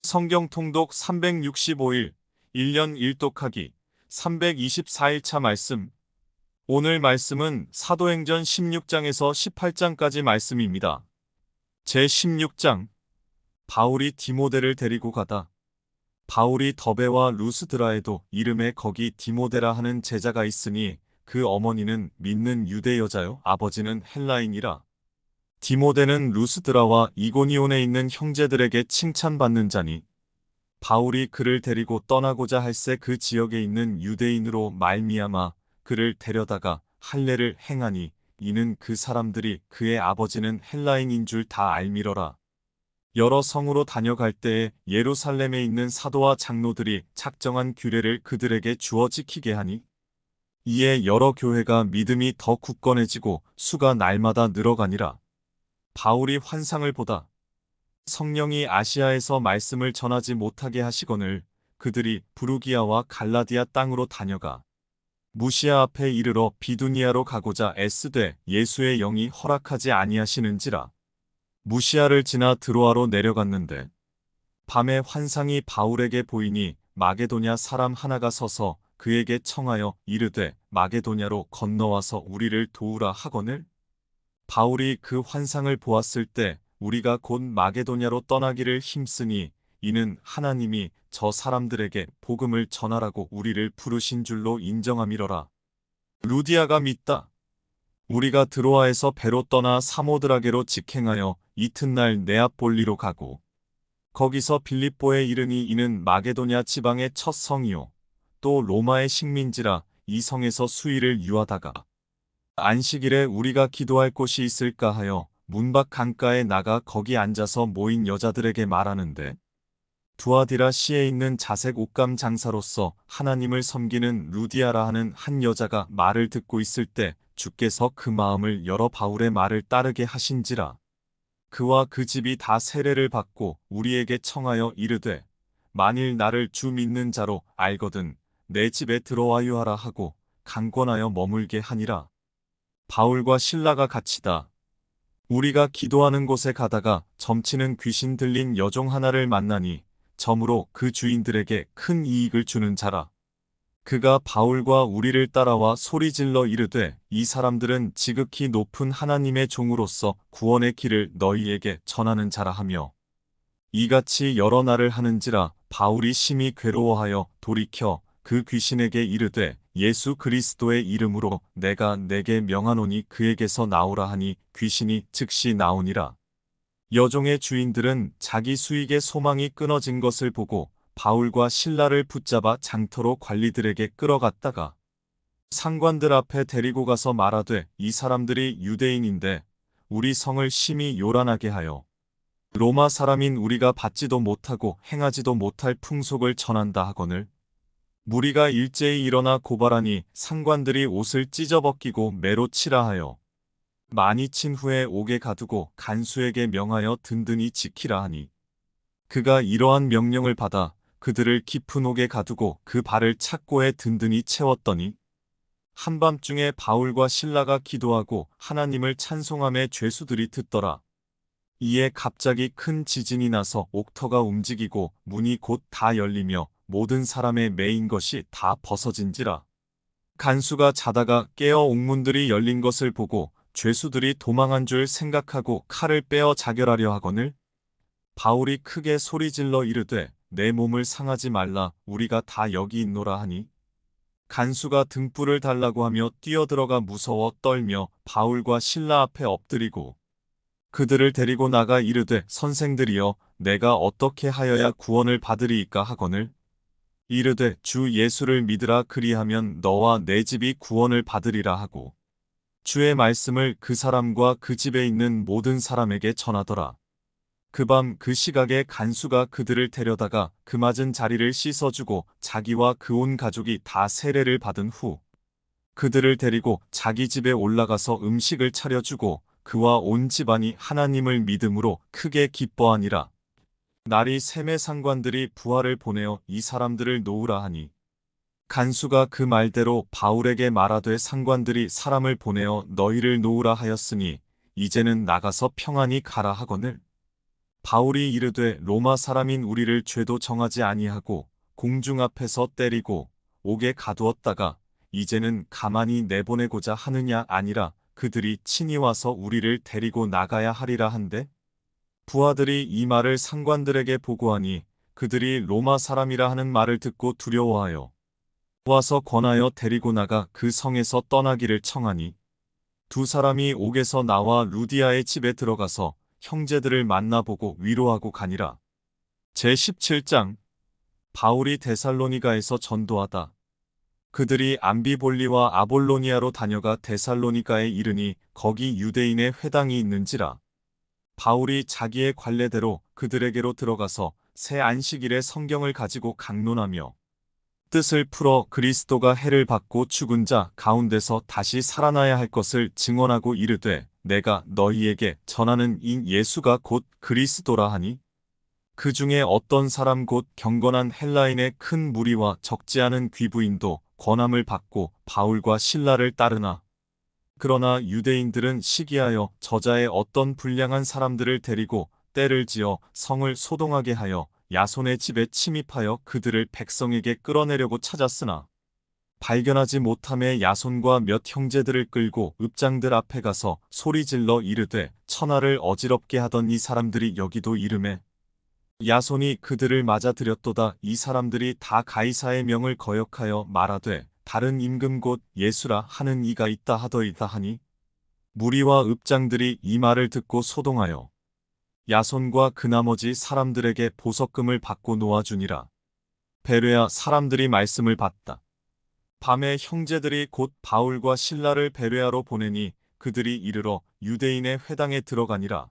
성경 통독 365일, 1년 1독하기, 324일차 말씀. 오늘 말씀은 사도행전 16장에서 18장까지 말씀입니다. 제16장. 바울이 디모데를 데리고 가다. 바울이 더베와 루스드라에도 이름에 거기 디모데라 하는 제자가 있으니 그 어머니는 믿는 유대 여자요 아버지는 헬라인이라. 디모데는 루스드라와 이고니온에 있는 형제들에게 칭찬받는 자니 바울이 그를 데리고 떠나고자 할새 그 지역에 있는 유대인으로 말미암아 그를 데려다가 할례를 행하니 이는 그 사람들이 그의 아버지는 헬라인인 줄 다 알미러라. 여러 성으로 다녀갈 때에 예루살렘에 있는 사도와 장로들이 작정한 규례를 그들에게 주어 지키게 하니 이에 여러 교회가 믿음이 더 굳건해지고 수가 날마다 늘어가니라. 바울이 환상을 보다 성령이 아시아에서 말씀을 전하지 못하게 하시거늘 그들이 부르기아와 갈라디아 땅으로 다녀가 무시아 앞에 이르러 비두니아로 가고자 애쓰되 예수의 영이 허락하지 아니하시는지라. 무시아를 지나 드로아로 내려갔는데 밤에 환상이 바울에게 보이니 마게도냐 사람 하나가 서서 그에게 청하여 이르되 마게도냐로 건너와서 우리를 도우라 하거늘. 바울이 그 환상을 보았을 때 우리가 곧 마게도냐로 떠나기를 힘쓰니 이는 하나님이 저 사람들에게 복음을 전하라고 우리를 부르신 줄로 인정함이러라. 루디아가 믿다. 우리가 드로아에서 배로 떠나 사모드라게로 직행하여 이튿날 네아폴리로 가고 거기서 빌립보에 이르니 이는 마게도냐 지방의 첫 성이요 또 로마의 식민지라 이 성에서 수일을 유하다가 안식일에 우리가 기도할 곳이 있을까 하여 문밖 강가에 나가 거기 앉아서 모인 여자들에게 말하는데 두아디라 시에 있는 자색 옷감 장사로서 하나님을 섬기는 루디아라 하는 한 여자가 말을 듣고 있을 때 주께서 그 마음을 열어 바울의 말을 따르게 하신지라. 그와 그 집이 다 세례를 받고 우리에게 청하여 이르되 만일 나를 주 믿는 자로 알거든 내 집에 들어와유 하라 하고 강권하여 머물게 하니라. 바울과 실라가 갇히다. 우리가 기도하는 곳에 가다가 점치는 귀신 들린 여종 하나를 만나니 점으로 그 주인들에게 큰 이익을 주는 자라. 그가 바울과 우리를 따라와 소리질러 이르되 이 사람들은 지극히 높은 하나님의 종으로서 구원의 길을 너희에게 전하는 자라 하며 이같이 여러 날을 하는지라. 바울이 심히 괴로워하여 돌이켜 그 귀신에게 이르되 예수 그리스도의 이름으로 내가 내게 명하노니 그에게서 나오라 하니 귀신이 즉시 나오니라. 여종의 주인들은 자기 수익의 소망이 끊어진 것을 보고 바울과 실라를 붙잡아 장터로 관리들에게 끌어갔다가 상관들 앞에 데리고 가서 말하되 이 사람들이 유대인인데 우리 성을 심히 요란하게 하여 로마 사람인 우리가 받지도 못하고 행하지도 못할 풍속을 전한다 하거늘. 무리가 일제히 일어나 고발하니 상관들이 옷을 찢어벗기고 매로 치라 하여 많이 친 후에 옥에 가두고 간수에게 명하여 든든히 지키라 하니 그가 이러한 명령을 받아 그들을 깊은 옥에 가두고 그 발을 착고에 든든히 채웠더니 한밤중에 바울과 실라가 기도하고 하나님을 찬송함에 죄수들이 듣더라. 이에 갑자기 큰 지진이 나서 옥터가 움직이고 문이 곧 다 열리며 모든 사람의 매인 것이 다 벗어진지라. 간수가 자다가 깨어 옥문들이 열린 것을 보고 죄수들이 도망한 줄 생각하고 칼을 빼어 자결하려 하거늘 바울이 크게 소리질러 이르되 내 몸을 상하지 말라 우리가 다 여기 있노라 하니 간수가 등불을 달라고 하며 뛰어들어가 무서워 떨며 바울과 실라 앞에 엎드리고 그들을 데리고 나가 이르되 선생들이여 내가 어떻게 하여야 구원을 받으리이까 하거늘 이르되 주 예수를 믿으라 그리하면 너와 내 집이 구원을 받으리라 하고 주의 말씀을 그 사람과 그 집에 있는 모든 사람에게 전하더라. 그 밤 그 시각에 간수가 그들을 데려다가 그 맞은 자리를 씻어주고 자기와 그 온 가족이 다 세례를 받은 후 그들을 데리고 자기 집에 올라가서 음식을 차려주고 그와 온 집안이 하나님을 믿음으로 크게 기뻐하니라. 날이 새매 상관들이 부하를 보내어 이 사람들을 놓으라 하니 간수가 그 말대로 바울에게 말하되 상관들이 사람을 보내어 너희를 놓으라 하였으니 이제는 나가서 평안히 가라 하거늘 바울이 이르되 로마 사람인 우리를 죄도 정하지 아니하고 공중 앞에서 때리고 옥에 가두었다가 이제는 가만히 내보내고자 하느냐 아니라 그들이 친히 와서 우리를 데리고 나가야 하리라 한데 부하들이 이 말을 상관들에게 보고하니 그들이 로마 사람이라 하는 말을 듣고 두려워하여 와서 권하여 데리고 나가 그 성에서 떠나기를 청하니 두 사람이 옥에서 나와 루디아의 집에 들어가서 형제들을 만나보고 위로하고 가니라. 제17장 바울이 데살로니가에서 전도하다. 그들이 암비볼리와 아볼로니아로 다녀가 데살로니가에 이르니 거기 유대인의 회당이 있는지라. 바울이 자기의 관례대로 그들에게로 들어가서 새 안식일에 성경을 가지고 강론하며 뜻을 풀어 그리스도가 해를 받고 죽은 자 가운데서 다시 살아나야 할 것을 증언하고 이르되 내가 너희에게 전하는 이 예수가 곧 그리스도라 하니 그 중에 어떤 사람 곧 경건한 헬라인의 큰 무리와 적지 않은 귀부인도 권함을 받고 바울과 실라를 따르나 그러나 유대인들은 시기하여 저자의 어떤 불량한 사람들을 데리고 떼를 지어 성을 소동하게 하여 야손의 집에 침입하여 그들을 백성에게 끌어내려고 찾았으나 발견하지 못함에 야손과 몇 형제들을 끌고 읍장들 앞에 가서 소리질러 이르되 천하를 어지럽게 하던 이 사람들이 여기도 이르매 야손이 그들을 맞아들였도다. 이 사람들이 다 가이사의 명을 거역하여 말하되 다른 임금 곧 예수라 하는 이가 있다 하더이다 하니 무리와 읍장들이 이 말을 듣고 소동하여 야손과 그 나머지 사람들에게 보석금을 받고 놓아주니라. 베레아 사람들이 말씀을 받다. 밤에 형제들이 곧 바울과 실라를 베레아로 보내니 그들이 이르러 유대인의 회당에 들어가니라.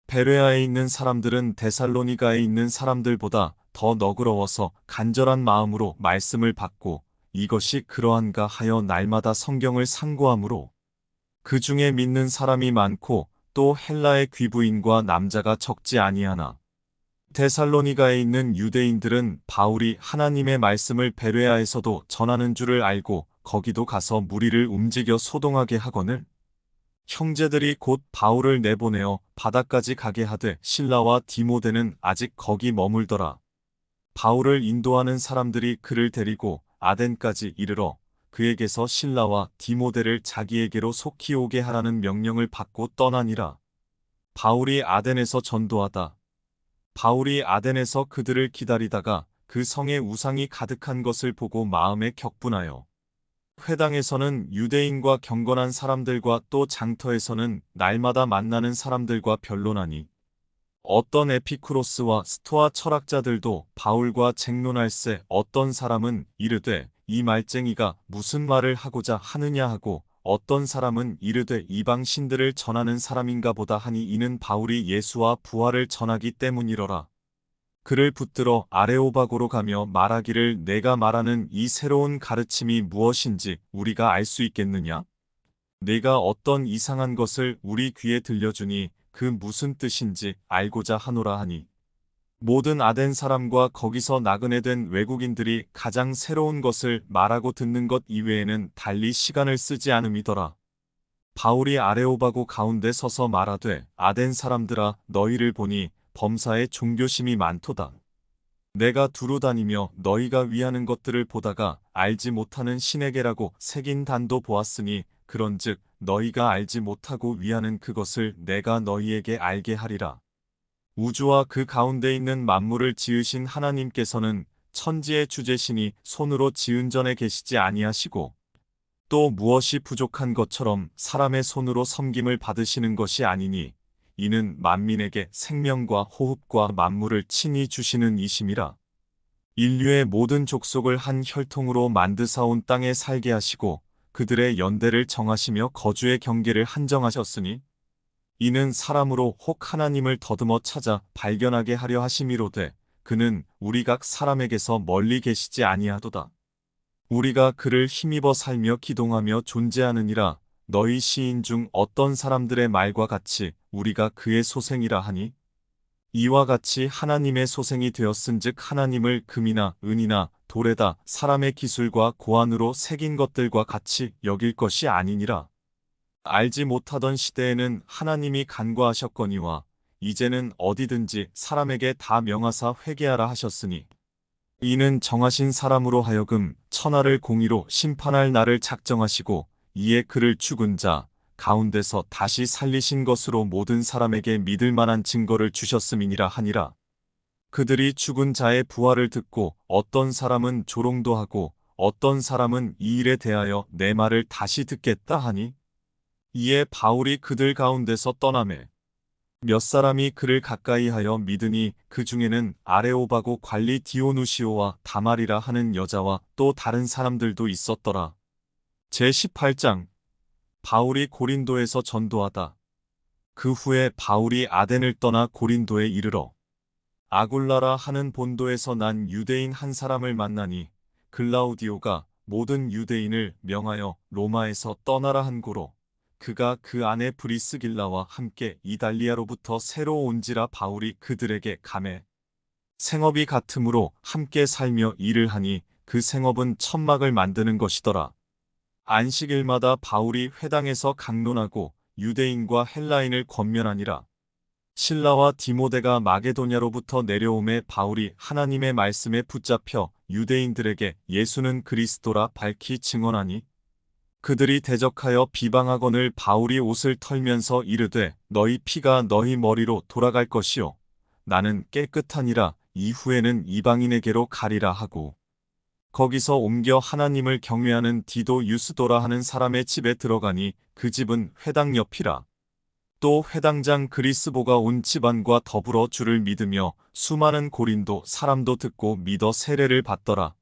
베레아에 있는 사람들은 데살로니가에 있는 사람들보다 더 너그러워서 간절한 마음으로 말씀을 받고 이것이 그러한가 하여 날마다 성경을 상고하므로 그 중에 믿는 사람이 많고 또 헬라의 귀부인과 남자가 적지 아니하나 데살로니가에 있는 유대인들은 바울이 하나님의 말씀을 베레아에서도 전하는 줄을 알고 거기도 가서 무리를 움직여 소동하게 하거늘 형제들이 곧 바울을 내보내어 바다까지 가게 하되 실라와 디모데는 아직 거기 머물더라. 바울을 인도하는 사람들이 그를 데리고 아덴까지 이르러 그에게서 실라와 디모데를 자기에게로 속히 오게 하라는 명령을 받고 떠나니라. 바울이 아덴에서 전도하다. 바울이 아덴에서 그들을 기다리다가 그 성에 우상이 가득한 것을 보고 마음에 격분하여 회당에서는 유대인과 경건한 사람들과 또 장터에서는 날마다 만나는 사람들과 변론하니 어떤 에피쿠로스와 스토아 철학자들도 바울과 쟁론할세 어떤 사람은 이르되 이 말쟁이가 무슨 말을 하고자 하느냐 하고 어떤 사람은 이르되 이방 신들을 전하는 사람인가 보다 하니 이는 바울이 예수와 부활을 전하기 때문이러라. 그를 붙들어 아레오바고로 가며 말하기를 내가 말하는 이 새로운 가르침이 무엇인지 우리가 알 수 있겠느냐? 네가 어떤 이상한 것을 우리 귀에 들려주니 그 무슨 뜻인지 알고자 하노라 하니 모든 아덴 사람과 거기서 나그네 된 외국인들이 가장 새로운 것을 말하고 듣는 것 이외에는 달리 시간을 쓰지 않음이더라. 바울이 아레오바고 가운데 서서 말하되 아덴 사람들아 너희를 보니 범사에 종교심이 많도다. 내가 두루 다니며 너희가 위하는 것들을 보다가 알지 못하는 신에게라고 새긴 단도 보았으니 그런즉 너희가 알지 못하고 위하는 그것을 내가 너희에게 알게 하리라. 우주와 그 가운데 있는 만물을 지으신 하나님께서는 천지의 주제시니 손으로 지은 전에 계시지 아니하시고 또 무엇이 부족한 것처럼 사람의 손으로 섬김을 받으시는 것이 아니니 이는 만민에게 생명과 호흡과 만물을 친히 주시는 이심이라. 인류의 모든 족속을 한 혈통으로 만드사온 땅에 살게 하시고 그들의 연대를 정하시며 거주의 경계를 한정하셨으니 이는 사람으로 혹 하나님을 더듬어 찾아 발견하게 하려 하심이로되 그는 우리 각 사람에게서 멀리 계시지 아니하도다. 우리가 그를 힘입어 살며 기동하며 존재하느니라. 너희 시인 중 어떤 사람들의 말과 같이 우리가 그의 소생이라 하니 이와 같이 하나님의 소생이 되었은즉 하나님을 금이나 은이나 돌에다 사람의 기술과 고안으로 새긴 것들과 같이 여길 것이 아니니라. 알지 못하던 시대에는 하나님이 간과하셨거니와 이제는 어디든지 사람에게 다 명하사 회개하라 하셨으니 이는 정하신 사람으로 하여금 천하를 공의로 심판할 날을 작정하시고 이에 그를 죽은 자 가운데서 다시 살리신 것으로 모든 사람에게 믿을 만한 증거를 주셨음이니라 하니라. 그들이 죽은 자의 부활을 듣고 어떤 사람은 조롱도 하고 어떤 사람은 이 일에 대하여 내 말을 다시 듣겠다 하니 이에 바울이 그들 가운데서 떠나매 몇 사람이 그를 가까이하여 믿으니 그 중에는 아레오바고 관리 디오누시오와 다말이라 하는 여자와 또 다른 사람들도 있었더라. 제18장 바울이 고린도에서 전도하다. 그 후에 바울이 아덴을 떠나 고린도에 이르러 아굴라라 하는 본도에서 난 유대인 한 사람을 만나니 글라우디오가 모든 유대인을 명하여 로마에서 떠나라 한 고로 그가 그 아내 브리스길라와 함께 이달리아로부터 새로 온지라 바울이 그들에게 가매 생업이 같으므로 함께 살며 일을 하니 그 생업은 천막을 만드는 것이더라. 안식일마다 바울이 회당에서 강론하고 유대인과 헬라인을 권면하니라. 실라와 디모데가 마게도냐로부터 내려오매 바울이 하나님의 말씀에 붙잡혀 유대인들에게 예수는 그리스도라 밝히 증언하니 그들이 대적하여 비방하거늘 바울이 옷을 털면서 이르되 너희 피가 너희 머리로 돌아갈 것이요 나는 깨끗하니라 이후에는 이방인에게로 가리라 하고 거기서 옮겨 하나님을 경외하는 디도 유스도라 하는 사람의 집에 들어가니 그 집은 회당 옆이라. 또 회당장 그리스보가 온 집안과 더불어 주를 믿으며 수많은 고린도 사람도 듣고 믿어 세례를 받더라.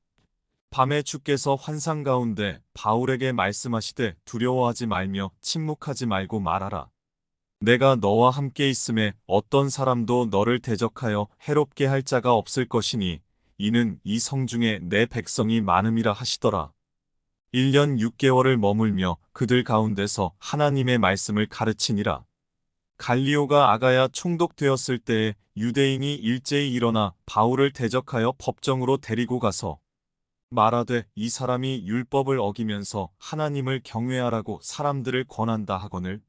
밤에 주께서 환상 가운데 바울에게 말씀하시되 두려워하지 말며 침묵하지 말고 말하라. 내가 너와 함께 있음에 어떤 사람도 너를 대적하여 해롭게 할 자가 없을 것이니 이는 이 성중에 내 백성이 많음이라 하시더라. 1년 6개월을 머물며 그들 가운데서 하나님의 말씀을 가르치니라. 갈리오가 아가야 총독되었을 때에 유대인이 일제히 일어나 바울을 대적하여 법정으로 데리고 가서 말하되 이 사람이 율법을 어기면서 하나님을 경외하라고 사람들을 권한다 하거늘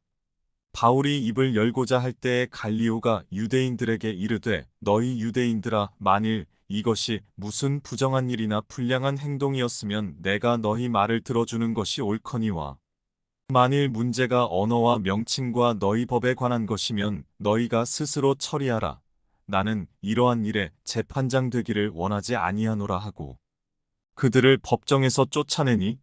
바울이 입을 열고자 할 때에 갈리오가 유대인들에게 이르되 너희 유대인들아 만일 이것이 무슨 부정한 일이나 불량한 행동이었으면 내가 너희 말을 들어주는 것이 옳거니와 만일 문제가 언어와 명칭과 너희 법에 관한 것이면 너희가 스스로 처리하라. 나는 이러한 일에 재판장 되기를 원하지 아니하노라 하고 그들을 법정에서 쫓아내니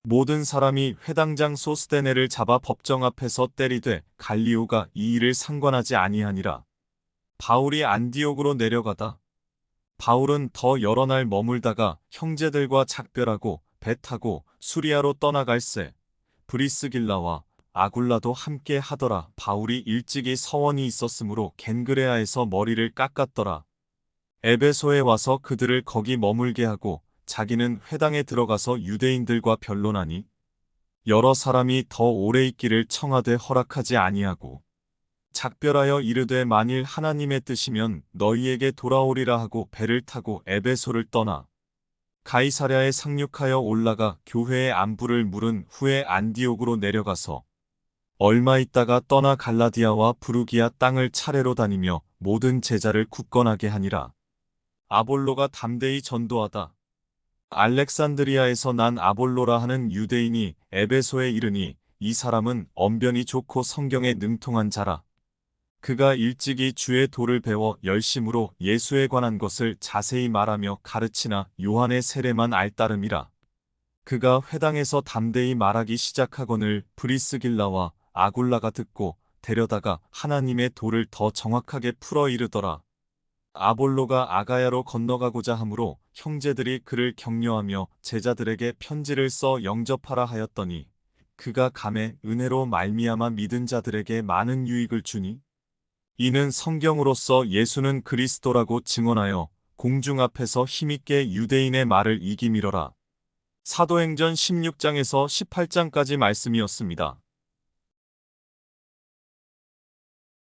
모든 사람이 회당장 소스데네를 잡아 법정 앞에서 때리되 갈리오가 이 일을 상관하지 아니하니라. 바울이 안디옥으로 내려가다 바울은 더 여러 날 머물다가 형제들과 작별하고 배 타고 수리아로 떠나갈새 브리스길라와 아굴라도 함께 하더라. 바울이 일찍이 서원이 있었으므로 겐그레아에서 머리를 깎았더라. 에베소에 와서 그들을 거기 머물게 하고 자기는 회당에 들어가서 유대인들과 변론하니 여러 사람이 더 오래 있기를 청하되 허락하지 아니하고 작별하여 이르되 만일 하나님의 뜻이면 너희에게 돌아오리라 하고 배를 타고 에베소를 떠나 가이사랴에 상륙하여 올라가 교회의 안부를 물은 후에 안디옥으로 내려가서 얼마 있다가 떠나 갈라디아와 부르기아 땅을 차례로 다니며 모든 제자를 굳건하게 하니라. 아볼로가 담대히 전도하다. 알렉산드리아에서 난 아볼로라 하는 유대인이 에베소에 이르니 이 사람은 언변이 좋고 성경에 능통한 자라. 그가 일찍이 주의 도를 배워 열심으로 예수에 관한 것을 자세히 말하며 가르치나 요한의 세례만 알따름이라. 그가 회당에서 담대히 말하기 시작하거늘 브리스길라와 아굴라가 듣고 데려다가 하나님의 도를 더 정확하게 풀어 이르더라. 아볼로가 아가야로 건너가고자 하므로 형제들이 그를 격려하며 제자들에게 편지를 써 영접하라 하였더니 그가 감에 은혜로 말미암아 믿은 자들에게 많은 유익을 주니 이는 성경으로서 예수는 그리스도라고 증언하여 공중 앞에서 힘있게 유대인의 말을 이기미러라. 사도행전 16장에서 18장까지 말씀이었습니다.